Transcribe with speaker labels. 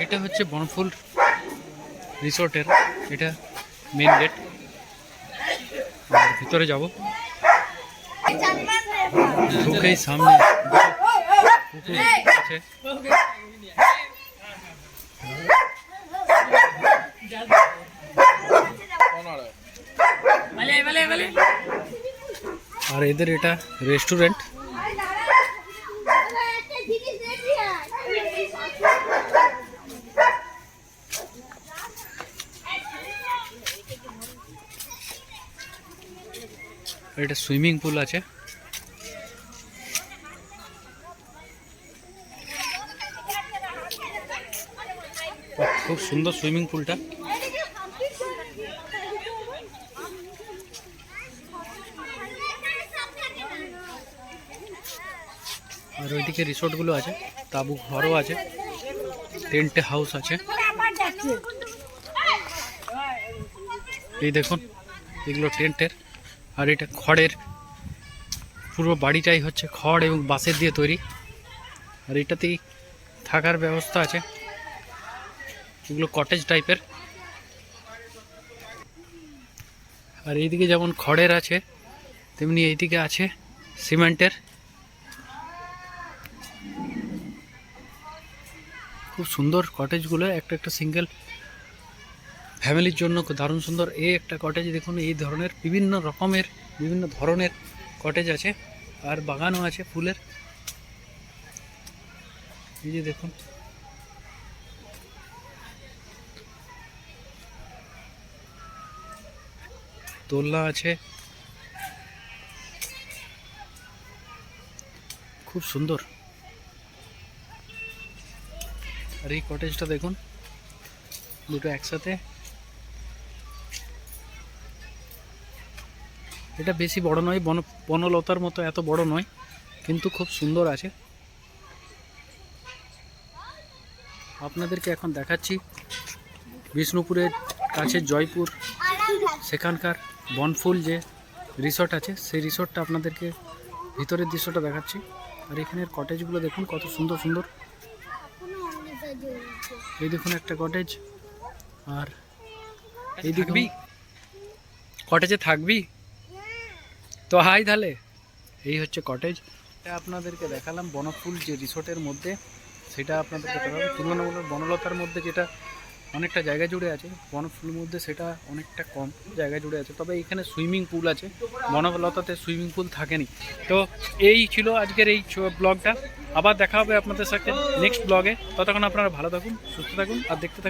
Speaker 1: এটা হচ্ছে বনফুল রিসোর্টের, এটা মেন গেট। ভিতরে যাব, ঢুকেই সামনে পুকুর আছে। আর এদের এটা রেস্টুরেন্ট। এটা সুইমিং পুল আছে। খুব সুন্দর সুইমিং পুলটা। আর ওইদিকে রিসোর্টগুলো আছে, তাঁবু ঘরও আছে, টেন্ট হাউস আছে। এই দেখুন, এগুলো টেন্টের। আর এটা খড়ের, পুরো বাড়িটাই হচ্ছে খড় এবং বাঁশের দিয়ে তৈরি। আর এটাতেই থাকার ব্যবস্থা আছে, এগুলো কটেজ টাইপের। আর এইদিকে যেমন খড়ের আছে, তেমনি এইদিকে আছে সিমেন্টের। খুব সুন্দর কটেজগুলো, একটা একটা সিঙ্গেল ফ্যামিলির জন্য দারুণ সুন্দর। এই একটা কটেজ দেখুন, এই ধরনের বিভিন্ন রকমের বিভিন্ন ধরনের কটেজ আছে। আর বাগানও আছে ফুলের, এই যে দেখুন। দোলনা আছে, খুব সুন্দর। আর এই কটেজটা দেখুন, দুটো একসাথে। এটা বেশি বড় নয়, বনলতার মতো এত বড় নয়, কিন্তু খুব সুন্দর আছে। আপনাদেরকে এখন দেখাচ্ছি বিষ্ণুপুরের কাছে জয়পুর, সেখানকার বনফুল যে রিসোর্ট আছে, সেই রিসোর্টটা আপনাদেরকে ভিতরের দৃশ্যটা দেখাচ্ছি। আর এখানের কটেজগুলো দেখুন কত সুন্দর সুন্দর। এই দেখুন একটা কটেজ। আর এই দেখবি, কটেজে থাকবি তো হাই তাহলে। এই হচ্ছে কটেজ। এটা আপনাদেরকে দেখালাম বনফুল যে রিসোর্টের মধ্যে, সেটা আপনাদেরকে দেখালাম। তুলনামূলক বনলতার মধ্যে যেটা অনেকটা জায়গা জুড়ে আছে, বনফুলের মধ্যে সেটা অনেকটা কম জায়গা জুড়ে আছে। তবে এখানে সুইমিং পুল আছে, বনলতাতে সুইমিং পুল থাকেনি। তো এই ছিল আজকের এই ব্লগটা। আবার দেখা হবে আপনাদের সাথে নেক্সট ব্লগে। ততক্ষণ আপনারা ভালো থাকুন, সুস্থ থাকুন আর দেখতে থাকুন।